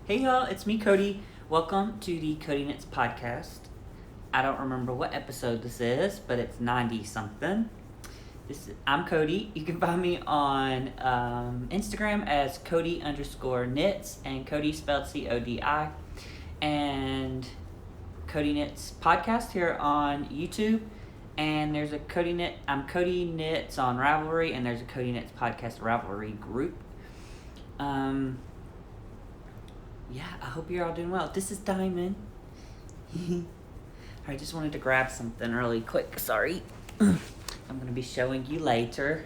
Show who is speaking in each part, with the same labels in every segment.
Speaker 1: Hey y'all, it's me, Cody. Welcome to the CodiKnits podcast. I don't remember what episode this is, but it's 90 something. I'm Cody. You can find me on Instagram as Cody_knits and Cody spelled CODI. And CodiKnits podcast here on YouTube. And there's a I'm Cody Knits on Ravelry, and there's a CodiKnits podcast Ravelry group. Yeah, I hope you're all doing well. This is Diamond. I just wanted to grab something really quick. Sorry. I'm going to be showing you later.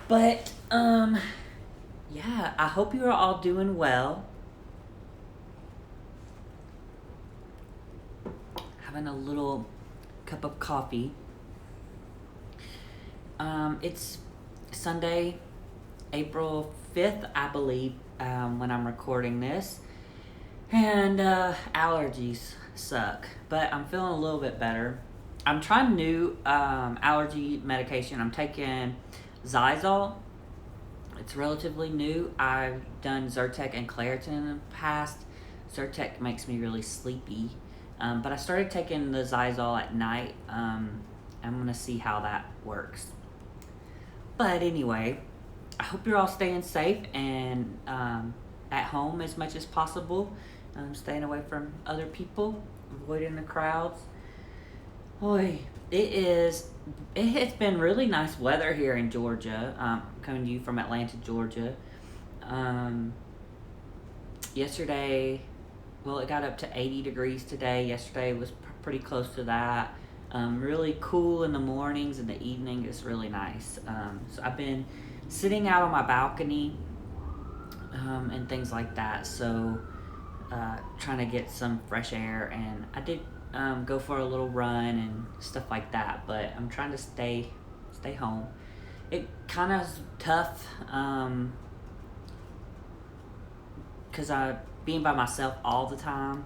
Speaker 1: But, yeah, I hope you're all doing well. Having a little cup of coffee. It's Sunday, April 5th, I believe, when I'm recording this. And allergies suck, but I'm feeling a little bit better. I'm trying new allergy medication. I'm taking Zyrtec. It's relatively new. I've done Zyrtec and Claritin in the past. Zyrtec makes me really sleepy. But I started taking the Zyrtec at night. I'm going to see how that works. But anyway, I hope you're all staying safe and at home as much as possible. Staying away from other people, avoiding the crowds. Boy, it's been really nice weather here in Georgia. Coming to you from Atlanta, Georgia. Yesterday, it got up to 80 degrees today. Yesterday was pretty close to that. Really cool in the mornings and the evening. It's really nice. So I've been sitting out on my balcony and things like that. So trying to get some fresh air, and I did go for a little run and stuff like that, but I'm trying to stay home. It kind of tough because I being by myself all the time,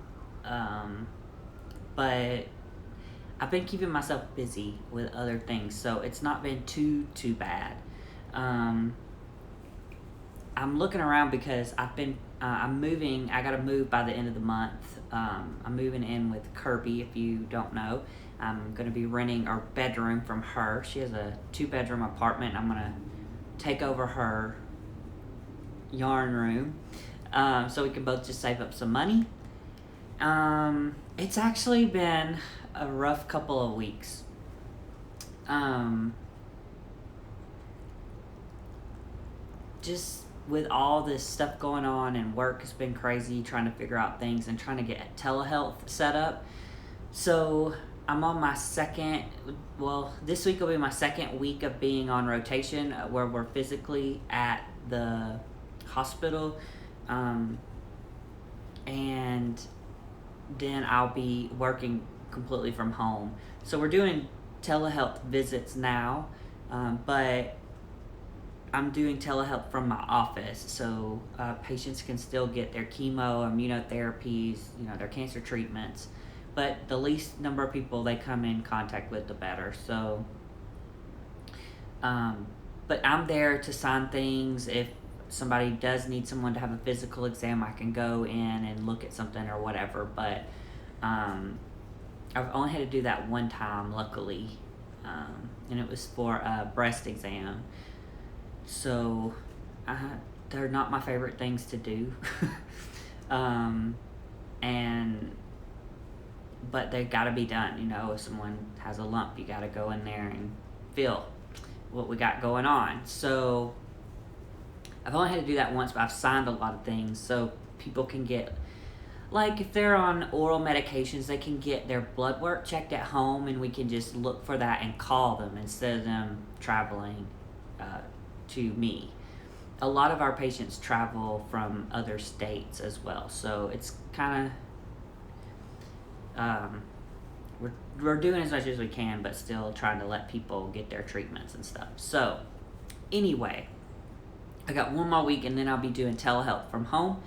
Speaker 1: but I've been keeping myself busy with other things, so it's not been too bad. I'm looking around because I'm moving. I gotta move by the end of the month. I'm moving in with Kirby, if you don't know. I'm gonna be renting our bedroom from her. She has a 2-bedroom apartment. I'm gonna take over her yarn room, so we can both just save up some money. It's actually been a rough couple of weeks. Just with all this stuff going on, and work has been crazy, trying to figure out things and trying to get telehealth set up. So I'm on my this week will be my second week of being on rotation, where we're physically at the hospital, and then I'll be working completely from home. So we're doing telehealth visits now, but I'm doing telehealth from my office, so patients can still get their chemo, immunotherapies, their cancer treatments, but the least number of people they come in contact with, the better. So, but I'm there to sign things. If somebody does need someone to have a physical exam, I can go in and look at something or whatever, but I've only had to do that one time, luckily, and it was for a breast exam. So, they're not my favorite things to do. But they gotta be done. If someone has a lump, you gotta go in there and feel what we got going on. So, I've only had to do that once, but I've signed a lot of things so people can get, if they're on oral medications, they can get their blood work checked at home, and we can just look for that and call them instead of them traveling to me. A lot of our patients travel from other states as well, so it's kind of we're doing as much as we can, but still trying to let people get their treatments and stuff. So anyway, I got one more week, and then I'll be doing telehealth from home.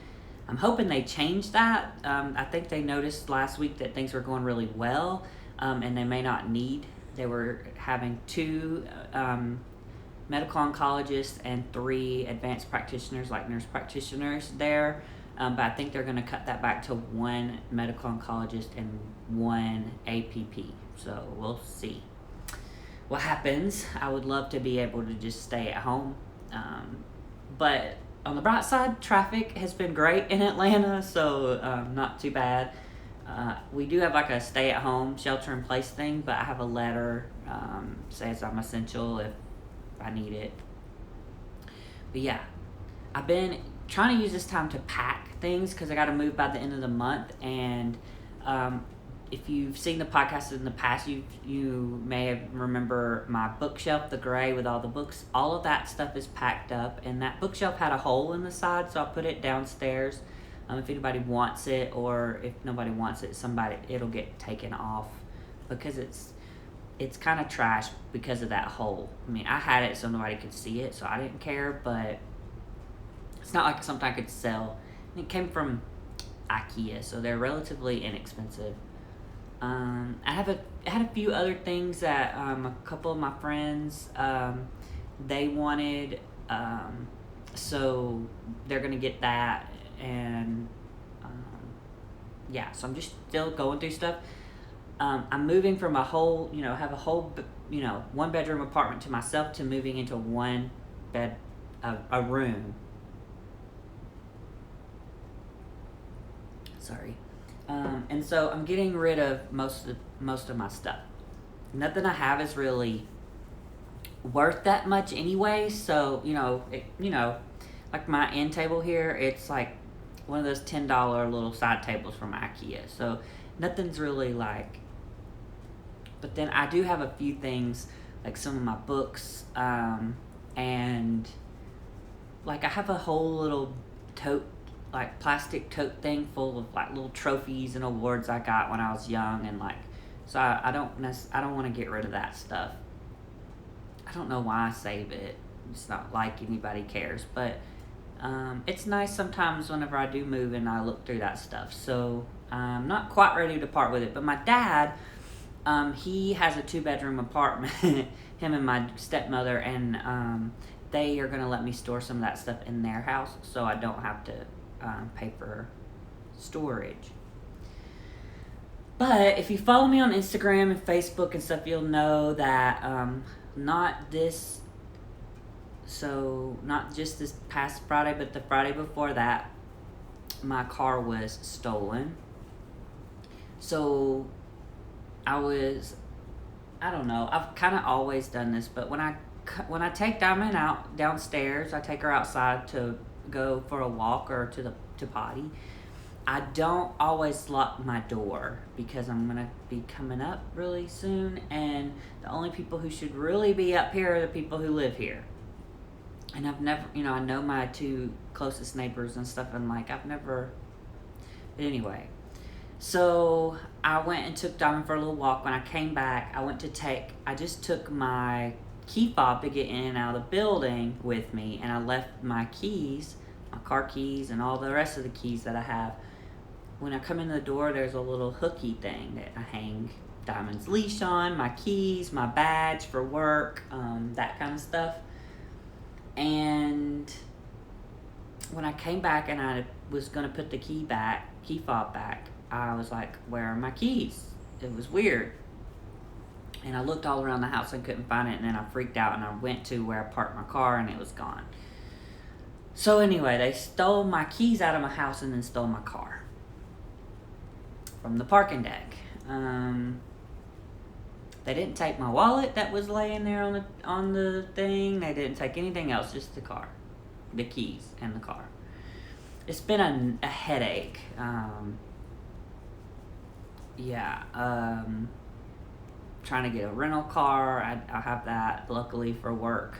Speaker 1: I'm hoping they change that. I think they noticed last week that things were going really well, and they were having 2 medical oncologists and 3 advanced practitioners, like nurse practitioners there, But I think they're going to cut that back to 1 medical oncologist and 1 APP. So we'll see what happens. I would love to be able to just stay at home. But on the bright side, traffic has been great in Atlanta, so not too bad. We do have like a stay-at-home, shelter-in-place thing, but I have a letter says I'm essential if I need it. But yeah, I've been trying to use this time to pack things because I got to move by the end of the month. And if you've seen the podcast in the past, you may remember my bookshelf, the gray with all the books. All of that stuff is packed up, and that bookshelf had a hole in the side, so I put it downstairs. If anybody wants it, or if nobody wants it, it'll get taken off because it's kind of trash because of that hole. I mean, I had it so nobody could see it, so I didn't care, but it's not like something I could sell. And it came from IKEA, so they're relatively inexpensive. I had a few other things that a couple of my friends they wanted, so they're gonna get that. And yeah, so I'm just still going through stuff. I'm moving from have a whole 1 bedroom apartment to myself to moving into a room. Sorry. And so I'm getting rid of most of my stuff. Nothing I have is really worth that much anyway. So like my end table here, it's like one of those $10 little side tables from IKEA. So nothing's really like. But then I do have a few things, like some of my books, and like I have a whole little tote, like plastic tote thing full of like little trophies and awards I got when I was young, and like, so I don't want to get rid of that stuff. I don't know why I save it. It's not like anybody cares, but it's nice sometimes whenever I do move and I look through that stuff. So I'm not quite ready to part with it. But my dad, he has a 2-bedroom apartment, him and my stepmother, and they are going to let me store some of that stuff in their house so I don't have to pay for storage. But if you follow me on Instagram and Facebook and stuff, you'll know that not just this past Friday, but the Friday before that, my car was stolen. So I don't know, I've kind of always done this, but when I take Diamond out downstairs, I take her outside to go for a walk or to potty. I don't always lock my door because I'm gonna be coming up really soon, and the only people who should really be up here are the people who live here. And I've never, I know my 2 closest neighbors and stuff, and like but anyway. So I went and took Diamond for a little walk. When I came back, I just took my key fob to get in and out of the building with me, and I left my keys, my car keys, and all the rest of the keys that I have. When I come in the door, there's a little hooky thing that I hang Diamond's leash on, my keys, my badge for work, that kind of stuff. And when I came back and I was going to put the key fob back, I was like, where are my keys? It was weird. And I looked all around the house and couldn't find it, and then I freaked out and I went to where I parked my car and it was gone. So anyway, they stole my keys out of my house and then stole my car from the parking deck. They didn't take my wallet that was laying there on the thing. They didn't take anything else, just the car, the keys, and the car. It's been a headache. Trying to get a rental car. I have that luckily for work.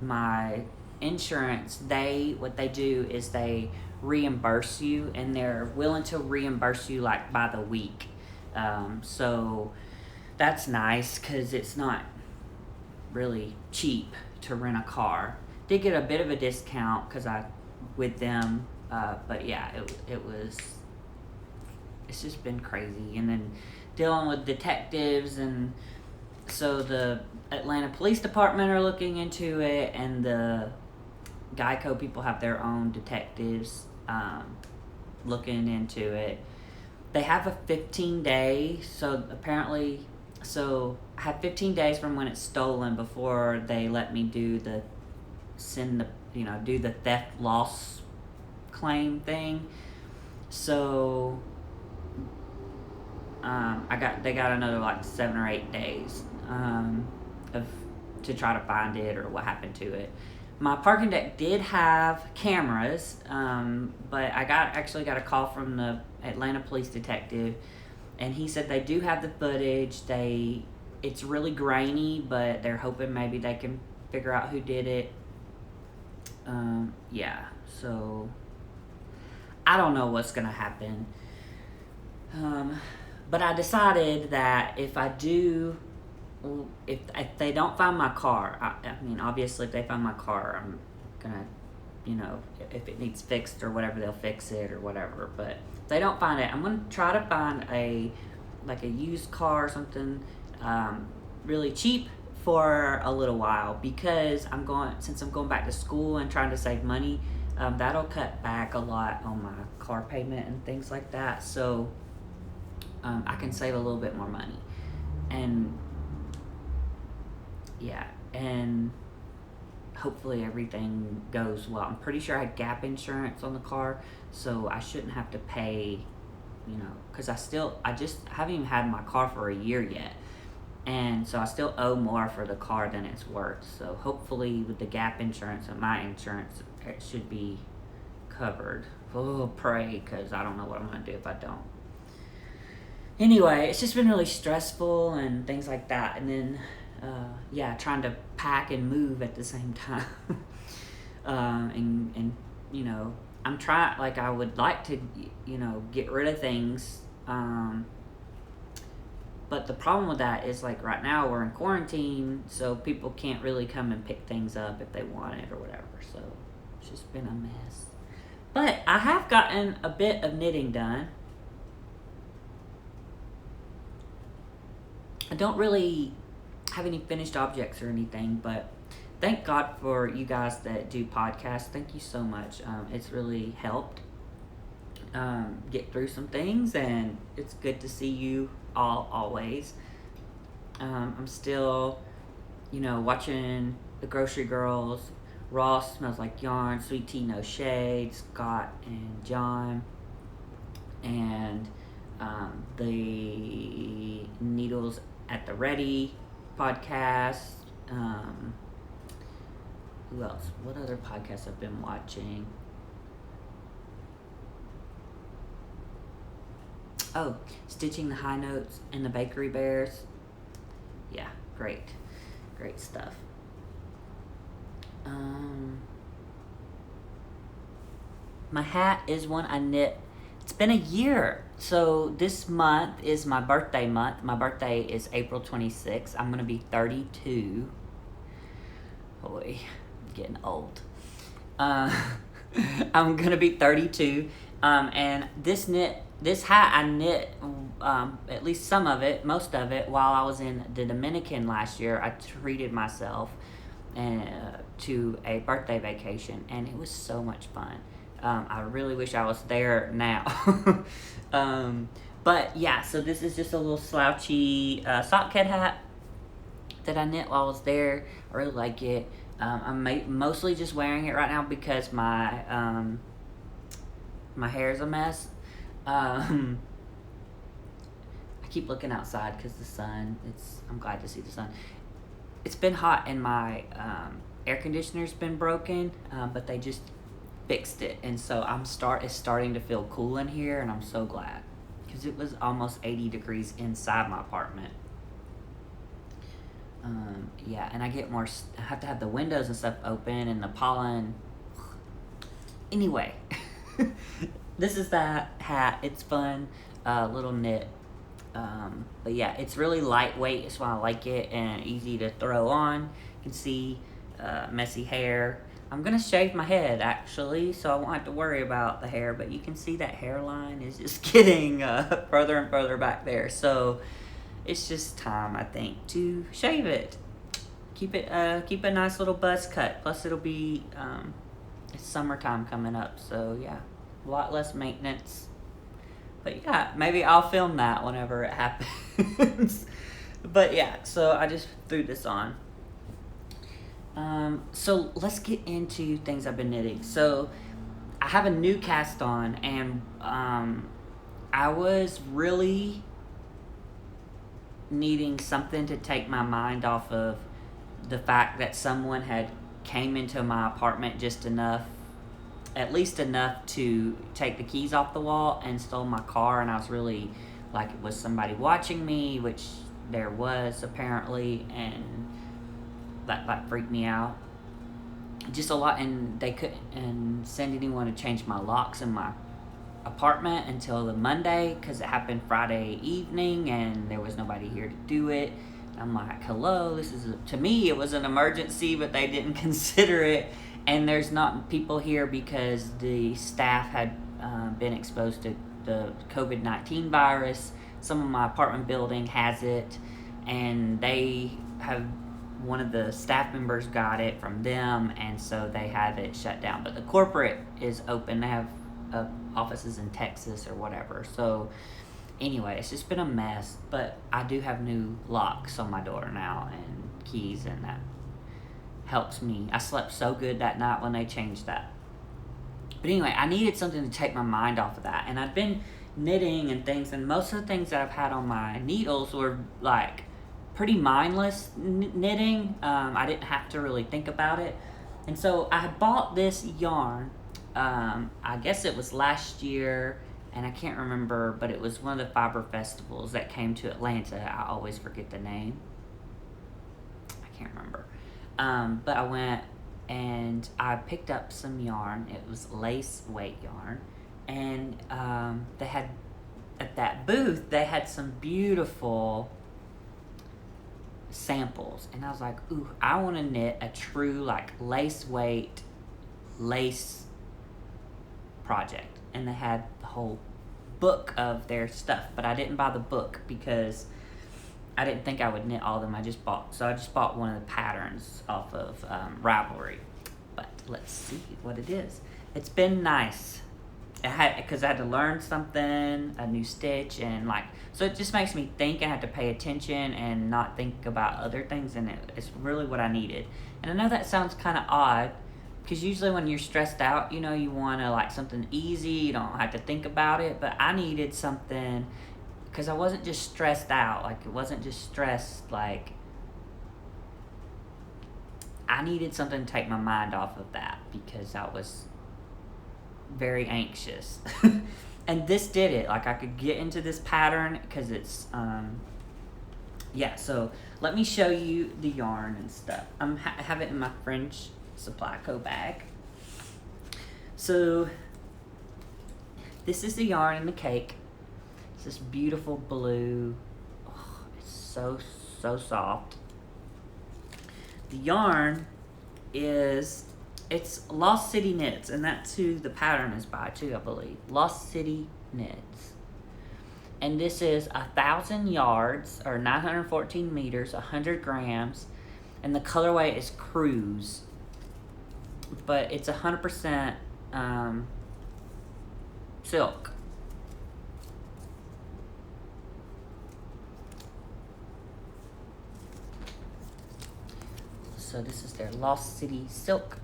Speaker 1: My insurance, what they do is they reimburse you, and they're willing to reimburse you like by the week. So that's nice because it's not really cheap to rent a car. Did get a bit of a discount because with them, but yeah, it's just been crazy. And then dealing with detectives, and so the Atlanta Police Department are looking into it, and the Geico people have their own detectives looking into it. They have a 15-day, so apparently, I have 15 days from when it's stolen before they let me do the theft loss claim thing. So they got another like 7 or 8 days of to try to find it or what happened to it. My parking deck did have cameras, but I actually got a call from the Atlanta police detective, and he said they do have the footage. It's really grainy, but they're hoping maybe they can figure out who did it. Yeah, so I don't know what's gonna happen. But I decided that if they don't find my car, I mean, obviously if they find my car, I'm gonna, if it needs fixed or whatever, they'll fix it or whatever. But if they don't find it, I'm gonna try to find a used car or something, really cheap for a little while, because since I'm going back to school and trying to save money, that'll cut back a lot on my car payment and things like that. So I can save a little bit more money, and hopefully everything goes well. I'm pretty sure I had gap insurance on the car, so I shouldn't have to pay, because I just haven't even had my car for a year yet, and so I still owe more for the car than it's worth. So hopefully with the gap insurance and my insurance, it should be covered. Oh, pray, because I don't know what I'm going to do if I don't. Anyway, it's just been really stressful and things like that. And then, trying to pack and move at the same time. And I'm trying, I would like to, get rid of things. But the problem with that is, right now we're in quarantine, so people can't really come and pick things up if they want it or whatever. So it's just been a mess. But I have gotten a bit of knitting done. I don't really have any finished objects or anything, but thank God for you guys that do podcasts. Thank you so much. It's really helped get through some things, and it's good to see you all always. I'm still, watching The Grocery Girls, Ross Smells Like Yarn, Sweet Tea No Shade, Scott and John, and the Needles at the Ready podcast. Who else? What other podcasts I've been watching? Oh, Stitching the High Notes and the Bakery Bears. Yeah, great stuff. My hat is one I knit. It's been a year. So this month is my birthday month. My birthday is April 26th. I'm going to be 32. Boy, I'm getting old. I'm going to be 32. And this hat I knit, at least some of it, most of it, while I was in the Dominican last year. I treated myself to a birthday vacation, and it was so much fun. I really wish I was there now. But yeah, so this is just a little slouchy sock head hat that I knit while I was there. I really like it. I'm mostly just wearing it right now because my hair is a mess. I keep looking outside because the sun, I'm glad to see the sun. It's been hot and my air conditioner's been broken, but they just fixed it, and so it's starting to feel cool in here, and I'm so glad, because it was almost 80 degrees inside my apartment. And I have to have the windows and stuff open, and the pollen. Anyway, this is that hat. It's fun, little knit. But yeah, it's really lightweight. That's why I like it, and easy to throw on. You can see messy hair. I'm gonna shave my head actually, so I won't have to worry about the hair, but you can see that hairline is just getting further and further back there. So it's just time, I think, to shave it. Keep a nice little buzz cut. Plus it'll be It's summertime coming up, so yeah, a lot less maintenance. But yeah, maybe I'll film that whenever it happens. But yeah, so I just threw this on. So let's get into things I've been knitting. So I have a new cast on, and I was really needing something to take my mind off of the fact that someone had came into my apartment just enough, at least enough to take the keys off the wall and stole my car. And I was really like, it was somebody watching me, which there was apparently, and that freaked me out just a lot. And they couldn't send anyone to change my locks in my apartment until the Monday, because it happened Friday evening and there was nobody here to do it. I'm like, hello, this is to me it was an emergency, but they didn't consider it. And there's not people here because the staff had been exposed to the COVID-19 virus. Some of my apartment building has it, and they have, one of the staff members got it from them, and so they have it shut down. But the corporate is open. They have offices in Texas or whatever. So anyway, it's just been a mess, but I do have new locks on my door now and keys, and that helps me. I slept so good that night when they changed that. But anyway, I needed something to take my mind off of that, and I've been knitting and things, and most of the things that I've had on my needles were like pretty mindless knitting. I didn't have to really think about it. And so I had bought this yarn, I guess it was last year, and I can't remember, but it was one of the fiber festivals that came to Atlanta. I always forget the name. I can't remember. But I went and I picked up some yarn. It was lace weight yarn. And they had, at that booth, they had some beautiful samples. And I was like, ooh, I want to knit a true like lace weight lace project. And they had the whole book of their stuff, but I didn't buy the book because I didn't think I would knit all of them. I just bought one of the patterns off of Ravelry. But let's see what it is. It's been nice. Because I had to learn something, a new stitch, and like, so it just makes me think. I have to pay attention and not think about other things, and it's really what I needed. And I know that sounds kind of odd, because usually when you're stressed out, you know, you want to like something easy, you don't have to think about it, but I needed something, because I wasn't just stressed out, like it wasn't just stressed, like I needed something to take my mind off of that, because I was very anxious. And this did it. Like I could get into this pattern because it's yeah. So let me show you the yarn and stuff. I have it in my French Supply Co bag. So this is the yarn in the cake. It's this beautiful blue. Oh, it's so soft. The yarn is, it's Lost City Knits, and that's who the pattern is by too, I believe. Lost City Knits. And this is 1,000 yards, or 914 meters, 100 grams, and the colorway is Cruise. But it's 100% silk. So this is their Lost City Silk.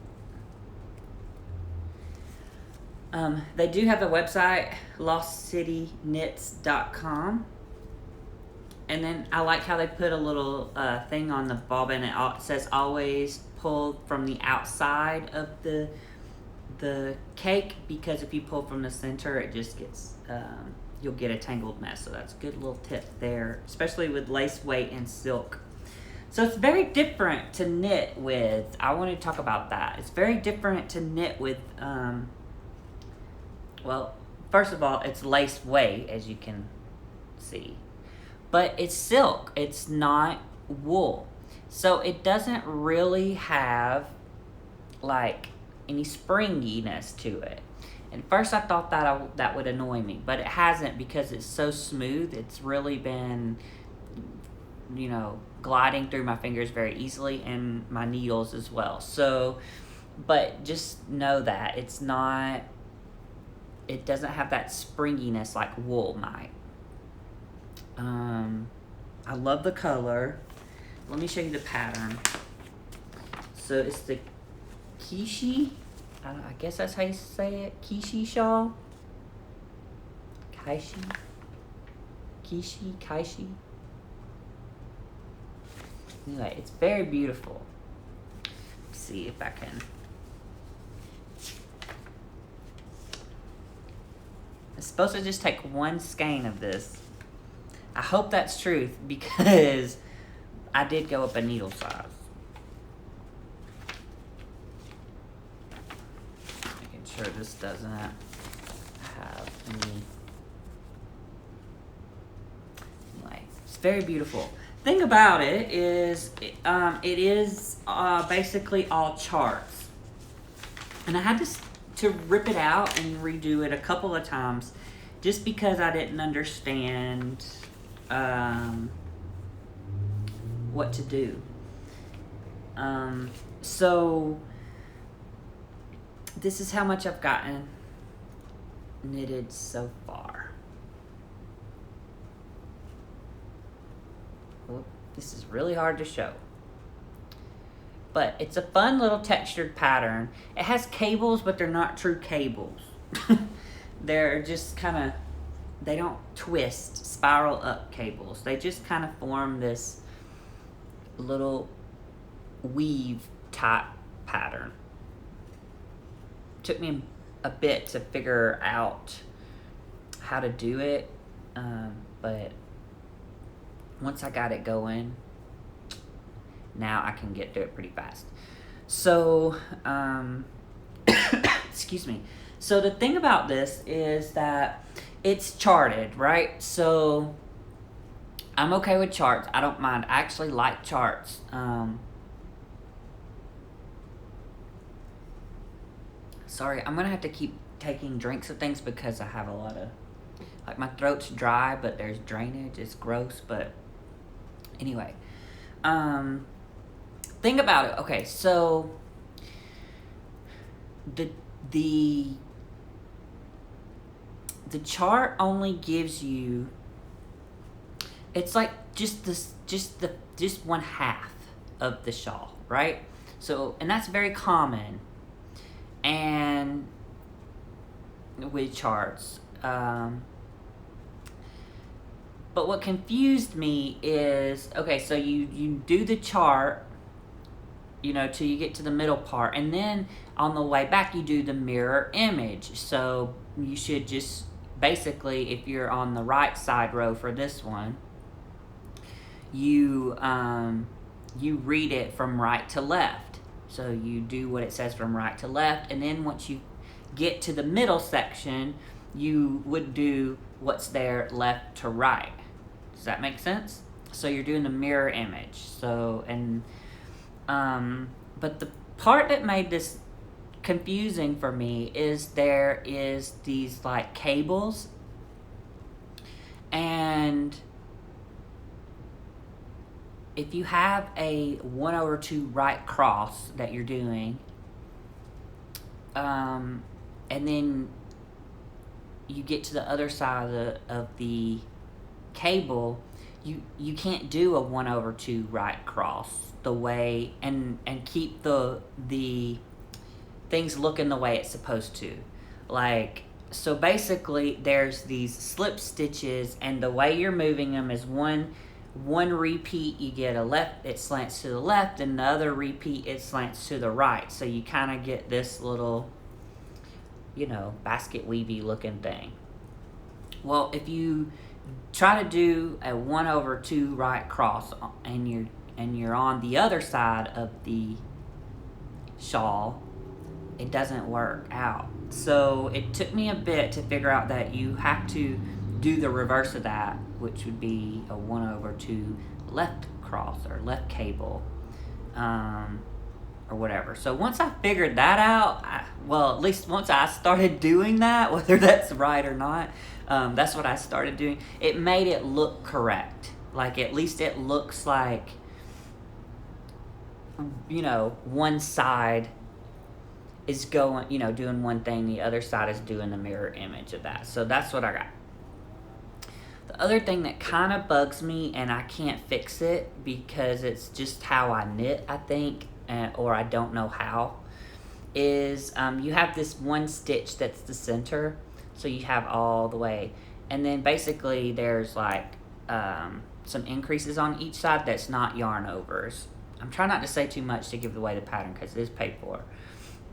Speaker 1: They do have a website, lostcityknits.com. And then I like how they put a little thing on the bobbin. It says always pull from the outside of the cake, because if you pull from the center, it just gets, you'll get a tangled mess. So that's a good little tip there, especially with lace weight and silk. So it's very different to knit with. I want to talk about that. It's very different to knit with, well, first of all, it's lace weight, as you can see. But it's silk. It's not wool. So it doesn't really have, like, any springiness to it. And first I thought that would annoy me. But it hasn't, because it's so smooth. It's really been, you know, gliding through my fingers very easily, and my needles as well. So but just know that it's not, it doesn't have that springiness like wool might. I love the color. Let me show you the pattern. So it's the Kishi, I guess that's how you say it, Kishi shawl. Kaishi. Anyway, it's very beautiful. Let's see if I can. It's supposed to just take one skein of this. I hope that's true because I did go up a needle size. Making sure this doesn't have any. Anyway, it's very beautiful. Thing about it is, it is basically all charts, and I had to rip it out and redo it a couple of times, just because I didn't understand what to do. So this is how much I've gotten knitted so far. Well, this is really hard to show, but it's a fun little textured pattern. It has cables, but they're not true cables. They're just kind of, they don't twist, spiral up cables. They just kind of form this little weave type pattern. Took me a bit to figure out how to do it, but once I got it going, now I can get through it pretty fast. So, excuse me. So the thing about this is that it's charted, right? So I'm okay with charts. I don't mind. I actually like charts. Sorry, I'm gonna have to keep taking drinks of things because I have a lot of, like, my throat's dry, but there's drainage. It's gross, but anyway. Think about it. Okay, so the chart only gives you, it's like just one half of the shawl, right? So, and that's very common and with charts. But what confused me is, okay, so you do the chart, you know, till you get to the middle part, and then on the way back you do the mirror image. So you should just, basically, if you're on the right side row for this one, you read it from right to left. So you do what it says from right to left, and then once you get to the middle section, you would do what's there left to right. Does that make sense? So you're doing the mirror image. So, and but the part that made this confusing for me is there is these like cables, and if you have a 1/2 right cross that you're doing, and then you get to the other side of the cable, you can't do a 1/2 right cross the way and keep the things looking the way it's supposed to. Like, so basically there's these slip stitches, and the way you're moving them is one repeat you get a left, it slants to the left, and the other repeat it slants to the right. So you kind of get this little, you know, basket weavy looking thing. Well, if you try to do a 1/2 right cross and you're on the other side of the shawl, it doesn't work out. So it took me a bit to figure out that you have to do the reverse of that, which would be a 1/2 left cross or left cable, or whatever. So once I figured that out, well, at least once I started doing that, whether that's right or not, that's what I started doing. It made it look correct. Like, at least it looks like, you know, one side is going, doing one thing, the other side is doing the mirror image of that. So that's what I got. The other thing that kind of bugs me, and I can't fix it because it's just how I knit, I think, or I don't know how, is you have this one stitch that's the center, so you have all the way, and then basically there's like some increases on each side that's not yarn overs. I'm trying not to say too much to give away the pattern because it is paid for,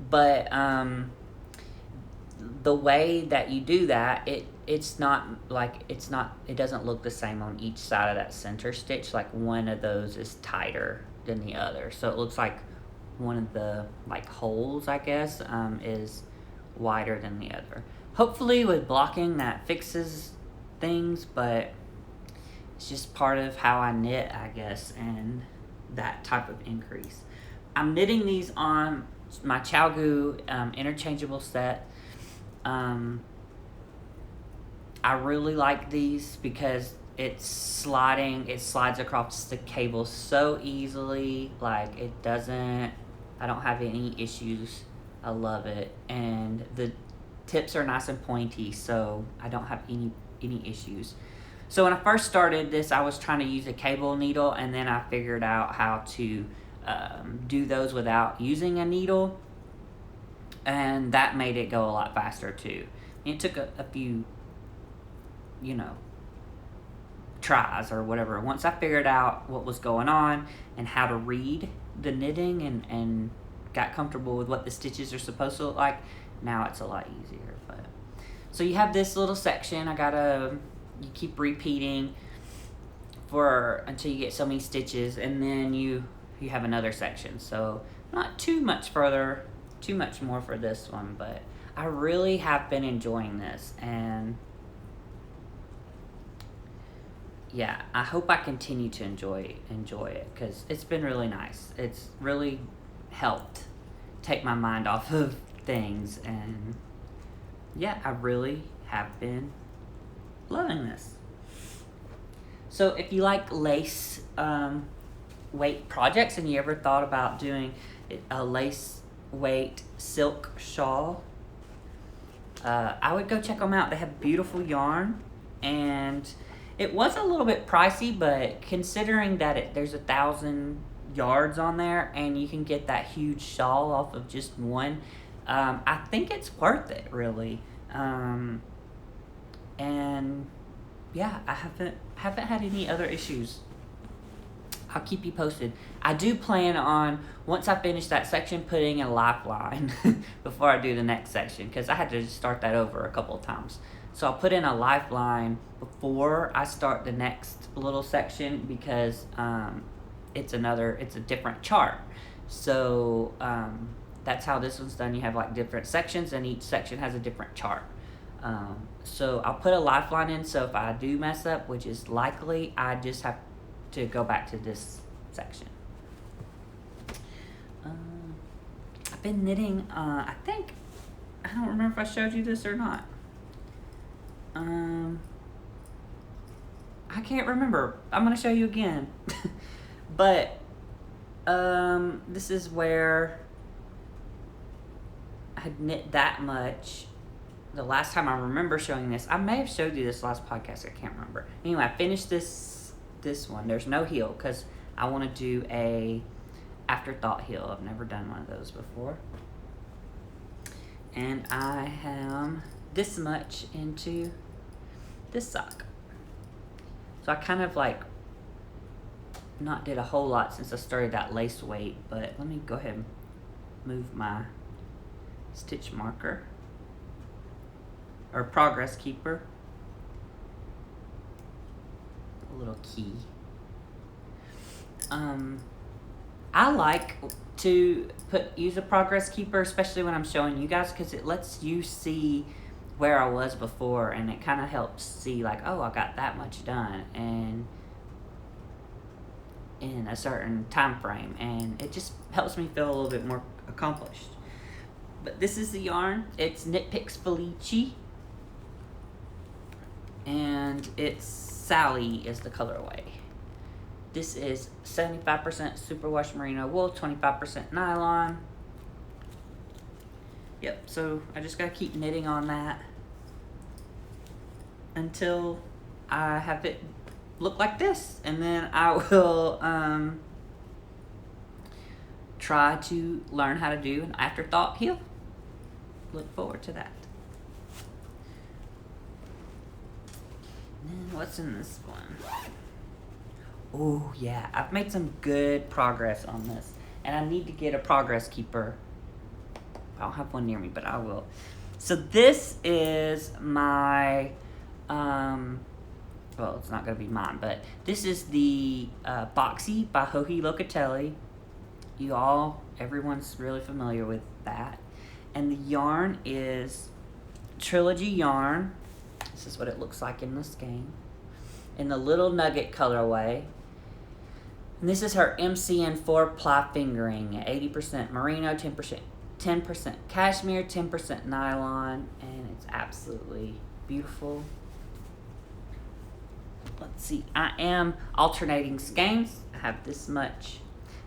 Speaker 1: but the way that you do that, it doesn't look the same on each side of that center stitch. Like one of those is tighter than the other, so it looks like one of the like holes, I guess, is wider than the other. Hopefully with blocking that fixes things, but it's just part of how I knit, I guess, and that type of increase. I'm knitting these on my ChowGoo interchangeable set. I really like these because it slides across the cable so easily. Like I don't have any issues. I love it. And the tips are nice and pointy, so I don't have any issues. So when I first started this, I was trying to use a cable needle, and then I figured out how to do those without using a needle, and that made it go a lot faster too. It took a few, tries or whatever. Once I figured out what was going on and how to read the knitting and got comfortable with what the stitches are supposed to look like, now it's a lot easier. But so you have this little section. You keep repeating until you get so many stitches, and then you have another section. So not too much more for this one, but I really have been enjoying this, and yeah, I hope I continue to enjoy it because it's been really nice. It's really helped take my mind off of things, and yeah, I really have been loving this. So if you like lace weight projects and you ever thought about doing a lace weight silk shawl, I would go check them out. They have beautiful yarn, and it was a little bit pricey, but considering that there's 1,000 yards on there and you can get that huge shawl off of just one, I think it's worth it, really. And yeah, I haven't had any other issues. I'll keep you posted. I do plan on, once I finish that section, putting a lifeline before I do the next section, because I had to start that over a couple of times. So I'll put in a lifeline before I start the next little section, because it's a different chart. So that's how this one's done. You have like different sections, and each section has a different chart. So I'll put a lifeline in, so if I do mess up, which is likely, I just have to go back to this section. I've been knitting, I don't remember if I showed you this or not. I can't remember. I'm going to show you again. But this is where I had knit that much. The last time I remember showing this, I may have showed you this last podcast, I can't remember. Anyway, I finished this one. There's no heel because I want to do a afterthought heel. I've never done one of those before. And I am this much into this sock. So I kind of like not did a whole lot since I started that lace weight, but let me go ahead and move my stitch marker or progress keeper. A little key. I like to use a progress keeper, especially when I'm showing you guys, because it lets you see where I was before, and it kind of helps see like, oh, I got that much done and in a certain time frame, and it just helps me feel a little bit more accomplished. But this is the yarn. It's Knit Picks Felici, and it's Sally is the colorway. This is 75% superwash merino wool, 25% nylon. Yep, so I just gotta keep knitting on that until I have it look like this, and then I will try to learn how to do an afterthought heel. Look forward to that. And then what's in this one? Oh yeah, I've made some good progress on this, and I need to get a progress keeper. I don't have one near me, but I will. So this is my well, it's not going to be mine, but this is the Boxy by Joji Locatelli. Everyone's really familiar with that. And the yarn is Trilogy yarn. This is what it looks like in the skein. In the Little Nugget colorway. And this is her MCN4 ply fingering. 80% merino, 10% cashmere, 10% nylon. And it's absolutely beautiful. Let's see, I am alternating skeins. I have this much.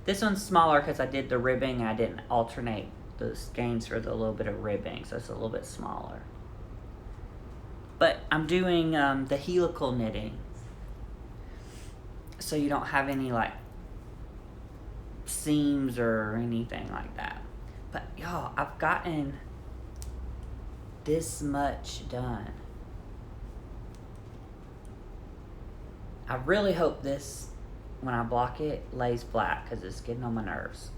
Speaker 1: This one's smaller because I did the ribbing. I didn't alternate the skeins for the little bit of ribbing, so it's a little bit smaller. But I'm doing the helical knitting, so you don't have any like seams or anything like that. But y'all, I've gotten this much done. I really hope this, when I block it, lays flat because it's getting on my nerves.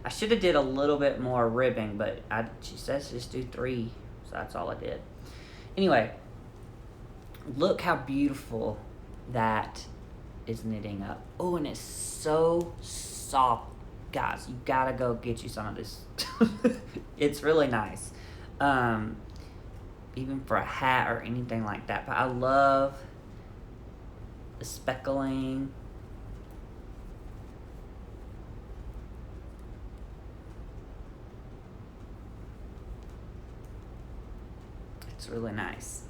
Speaker 1: I should have did a little bit more ribbing, but she says just do 3, so that's all I did. Anyway, look how beautiful that is knitting up. Oh, and it's so soft. Guys, you gotta go get you some of this. It's really nice. Even for a hat or anything like that. But I love the speckling. It's really nice.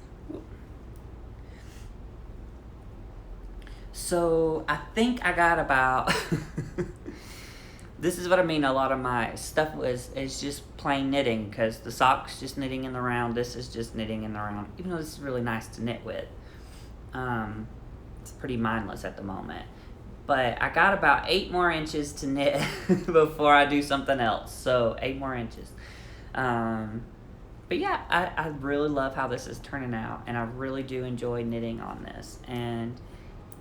Speaker 1: So I think I got about this is what I mean, a lot of my stuff is just plain knitting, because the sock's just knitting in the round, this is just knitting in the round, even though this is really nice to knit with. It's pretty mindless at the moment. But I got about 8 more inches to knit before I do something else. So 8 more inches. But yeah, I really love how this is turning out, and I really do enjoy knitting on this. And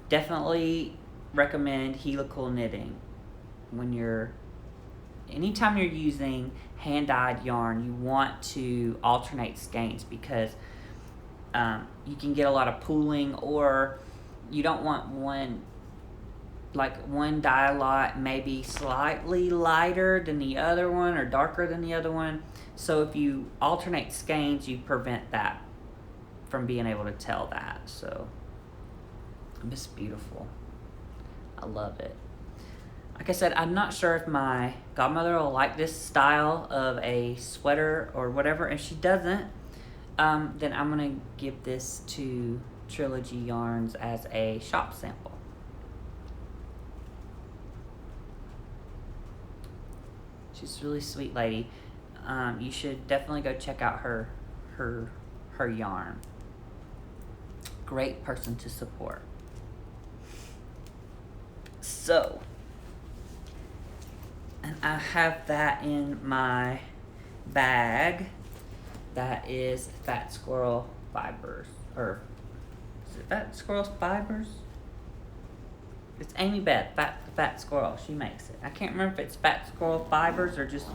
Speaker 1: definitely recommend helical knitting anytime you're using hand-dyed yarn. You want to alternate skeins, because you can get a lot of pooling, or you don't want one dye lot maybe slightly lighter than the other one or darker than the other one. So if you alternate skeins, you prevent that from being able to tell that. So it's beautiful. I love it. Like I said, I'm not sure if my godmother will like this style of a sweater or whatever. If she doesn't, then I'm going to give this to Trilogy Yarns as a shop sample. She's a really sweet lady. You should definitely go check out her yarn. Great person to support. So, and I have that in my bag. That is Fat Squirrel Fibers. Or, is it Fat Squirrel Fibers? It's Amy Beth, Fat Squirrel. She makes it. I can't remember if it's Fat Squirrel Fibers or just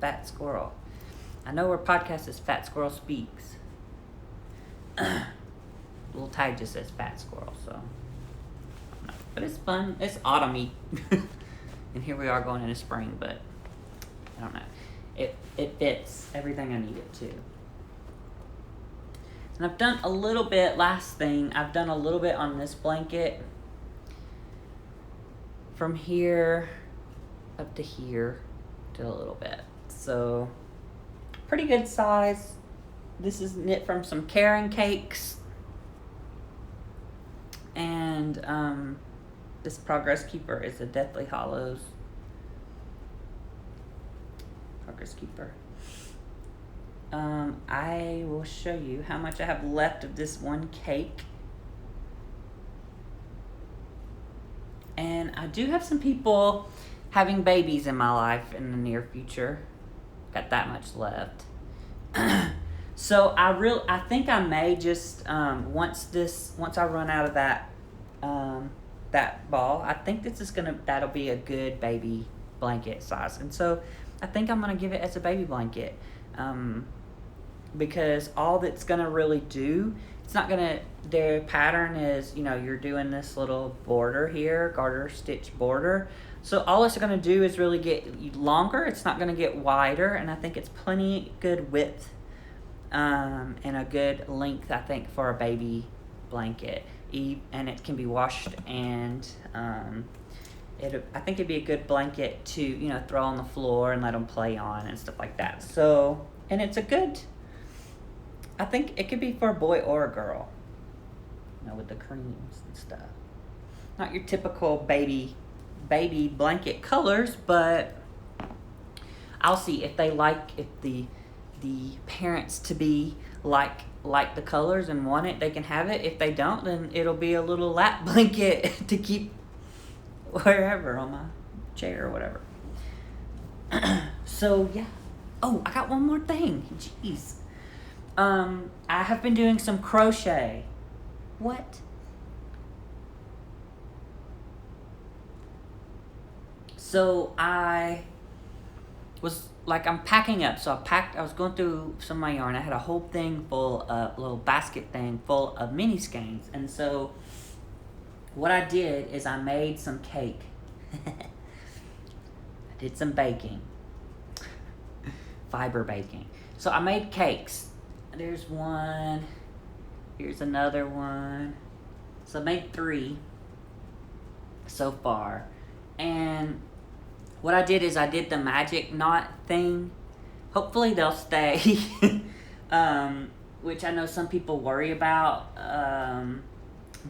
Speaker 1: Fat Squirrel. I know her podcast is Fat Squirrel Speaks. Little tag just says Fat Squirrel, so. But it's fun. It's autumny. And here we are going into spring, but I don't know. It fits everything I need it to. And I've done a little bit, last thing, I've done a little bit on this blanket. From here up to here, did a little bit. So, pretty good size. This is knit from some Karen cakes. And this Progress Keeper is a Deathly Hollows Progress Keeper. I will show you how much I have left of this one cake. And I do have some people having babies in my life in the near future. Got that much left. So I think I may just once I run out of that ball, I think that'll be a good baby blanket size. And so I think I'm gonna give it as a baby blanket. Because all that's gonna really do, their pattern is, you're doing this little border here, garter stitch border. So all it's gonna do is really get longer. It's not gonna get wider, and I think it's plenty good width, and a good length, I think, for a baby blanket. And it can be washed, and I think it'd be a good blanket to, throw on the floor and let them play on and stuff like that. So, and I think it could be for a boy or a girl, with the creams and stuff. Not your typical baby blanket colors, but I'll see if the parents to be like the colors and want it, they can have it. If they don't, then it'll be a little lap blanket to keep wherever on my chair or whatever. So yeah. Oh, I got one more thing. Jeez. I have been doing some crochet. What? So I'm packing up. So I was going through some of my yarn. I had a whole thing little basket thing full of mini skeins. And so what I did is I made some cake. I did some baking. Fiber baking. So I made cakes. There's one. Here's another one. So I made 3 so far. And what I did is I did the magic knot thing. Hopefully they'll stay. Which I know some people worry about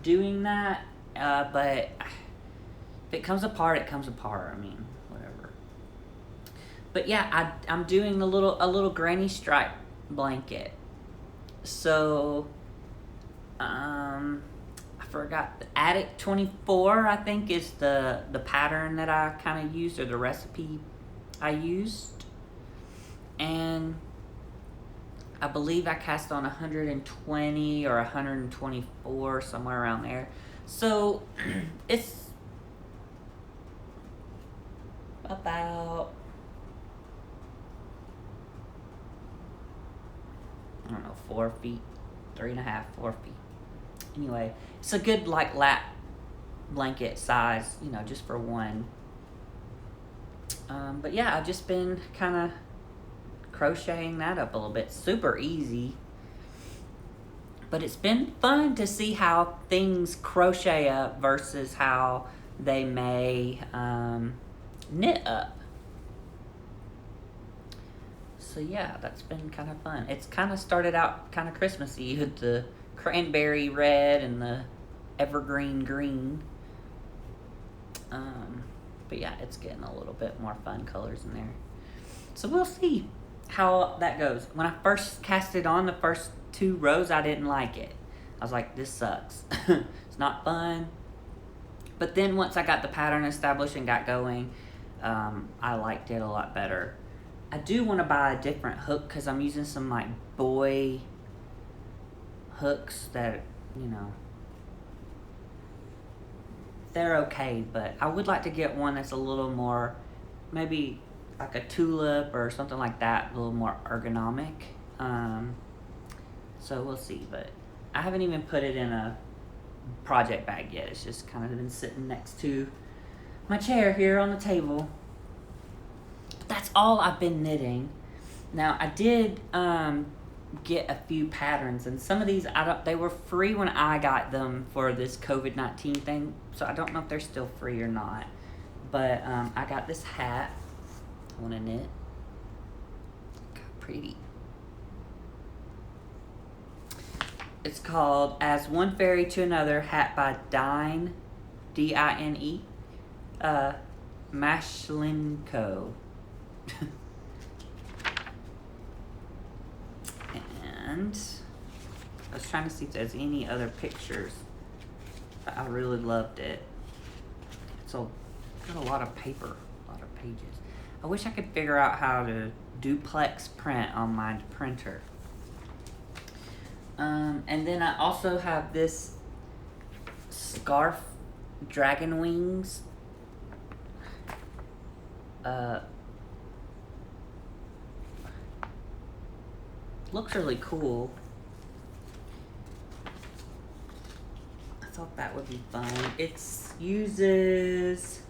Speaker 1: doing that. But if it comes apart, it comes apart. I mean, whatever. But yeah, I'm doing a little granny stripe blanket. So, I forgot, the Attic 24, I think, is the pattern that I kind of used, or the recipe I used. And I believe I cast on 120 or 124, somewhere around there. So, it's about, I don't know, 4 feet, 3.5, 4 feet. Anyway, it's a good lap blanket size, just for one. But yeah, I've just been kind of crocheting that up a little bit. Super easy. But it's been fun to see how things crochet up versus how they may knit up. So yeah, that's been kind of fun. It's kind of started out kind of Christmassy with the cranberry red and the evergreen green. But yeah, it's getting a little bit more fun colors in there. So we'll see how that goes. When I first cast it on, the first 2 rows, I didn't like it. I was like, this sucks. It's not fun. But then once I got the pattern established and got going, I liked it a lot better. I do want to buy a different hook because I'm using some boy hooks that, they're okay, but I would like to get one that's a little more, maybe like a tulip or something like that, a little more ergonomic. So we'll see, but I haven't even put it in a project bag yet. It's just kind of been sitting next to my chair here on the table. That's all I've been knitting. Now I did get a few patterns, and some of these they were free when I got them for this COVID-19 thing, so I don't know if they're still free or not. But I got this hat I want to knit. God, pretty. It's called As One Fairy to Another hat by Dine, D-I-N-E, Mashlinko. And I was trying to see if there's any other pictures. But I really loved it. So got a lot of paper, a lot of pages. I wish I could figure out how to duplex print on my printer. And then I also have this scarf, dragon wings. Looks really cool. I thought that would be fun. It uses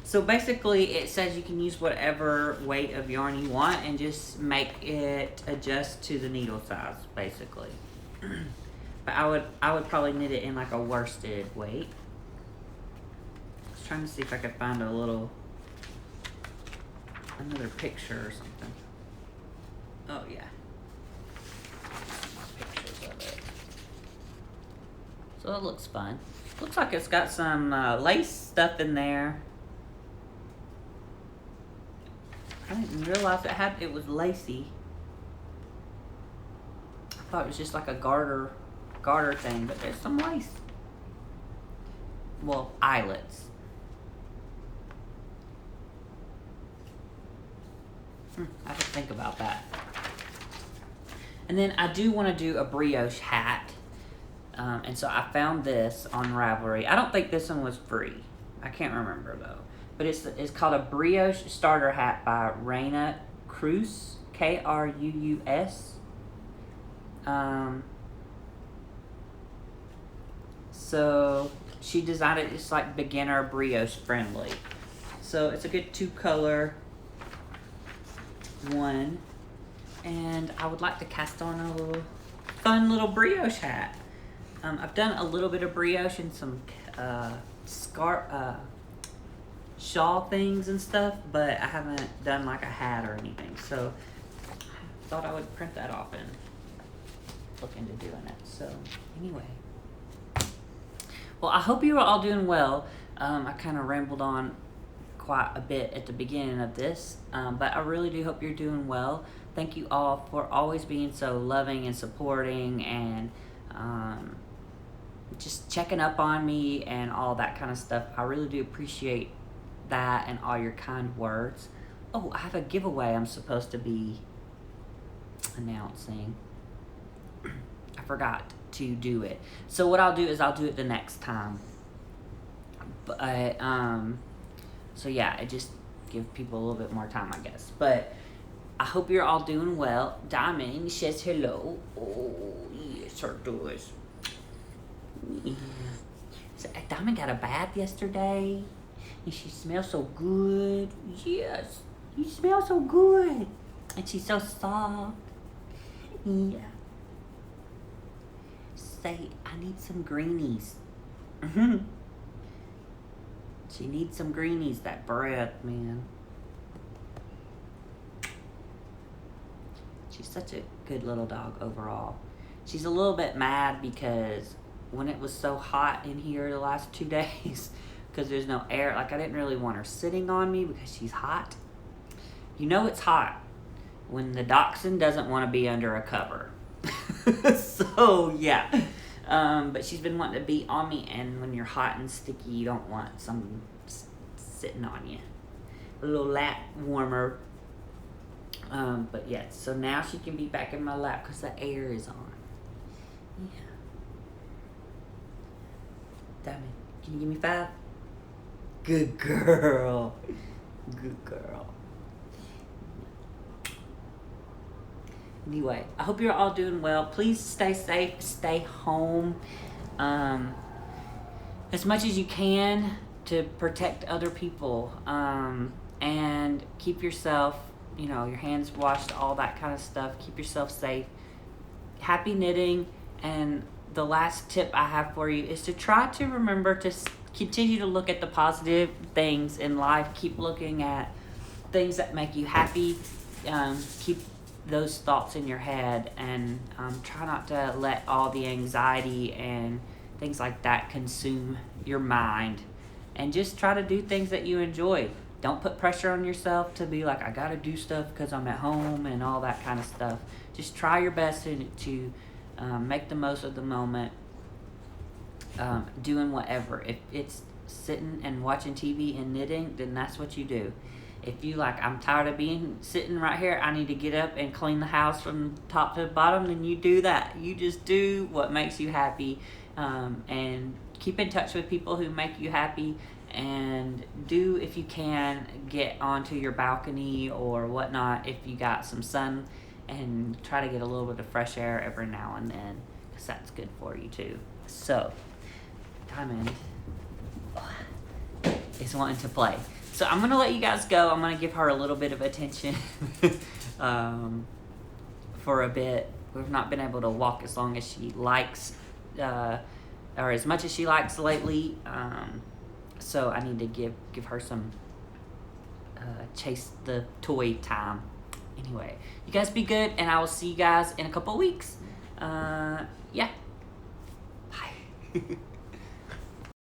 Speaker 1: so basically it says you can use whatever weight of yarn you want and just make it adjust to the needle size, basically. But I would probably knit it in like a worsted weight. I was trying to see if I could find another picture or something. Oh yeah. More pictures of it. So it looks fun. Looks like it's got some lace stuff in there. I didn't realize it was lacy. I thought it was just like a garter thing, but there's some lace. Well, eyelets. I have to think about that. And then I do want to do a brioche hat. And so I found this on Ravelry. I don't think this one was free. I can't remember though. But it's called a brioche starter hat by Raina Cruz, Krus. So she designed it. It's like beginner brioche friendly. So it's a good 2-color one, and I would like to cast on a fun little brioche hat. I've done a little bit of brioche and some shawl things and stuff, but I haven't done like a hat or anything. So I thought I would print that off and look into doing it. So anyway, well, I hope you are all doing well. I kind of rambled on quite a bit at the beginning of this, but I really do hope you're doing well. Thank you all for always being so loving and supporting and just checking up on me and all that kind of stuff. I really do appreciate that and all your kind words. Oh, I have a giveaway I'm supposed to be announcing. I forgot to do it. So what I'll do is I'll do it the next time. But so yeah, I just give people a little bit more time, I guess. But I hope you're all doing well. Diamond says hello. Oh yes, her does. So Diamond got a bath yesterday. And she smells so good. Yes, you smell so good. And she's so soft. Yeah. Say, I need some greenies. She needs some greenies, that breath, man. She's such a good little dog overall. She's a little bit mad because when it was so hot in here the last 2 days, because there's no air, like I didn't really want her sitting on me because she's hot. You know it's hot when the dachshund doesn't want to be under a cover. So yeah, but she's been wanting to be on me, and when you're hot and sticky, you don't want someone sitting on you. A little lap warmer. But yeah, so now she can be back in my lap because the air is on. Yeah. Diamond, can you give me 5? Good girl. Good girl. Anyway, I hope you're all doing well. Please stay safe. Stay home. As much as you can to protect other people. And keep yourself, your hands washed, all that kind of stuff. Keep yourself safe. Happy knitting. And the last tip I have for you is to try to remember to continue to look at the positive things in life. Keep looking at things that make you happy. Keep those thoughts in your head, and try not to let all the anxiety and things like that consume your mind, and just try to do things that you enjoy. Don't put pressure on yourself to be like, I gotta do stuff because I'm at home and all that kind of stuff. Just try your best to make the most of the moment, doing whatever. If it's sitting and watching TV and knitting, then that's what you do. If you like, I'm tired of being sitting right here, I need to get up and clean the house from top to bottom, then you do that. You just do what makes you happy, and keep in touch with people who make you happy, and do, if you can, get onto your balcony or whatnot if you got some sun, and try to get a little bit of fresh air every now and then, because that's good for you too. So, Diamond is wanting to play. So I'm going to let you guys go. I'm going to give her a little bit of attention for a bit. We've not been able to walk as long as she likes, or as much as she likes lately. So I need to give her some chase the toy time. Anyway, you guys be good, and I will see you guys in a couple of weeks. Yeah. Bye.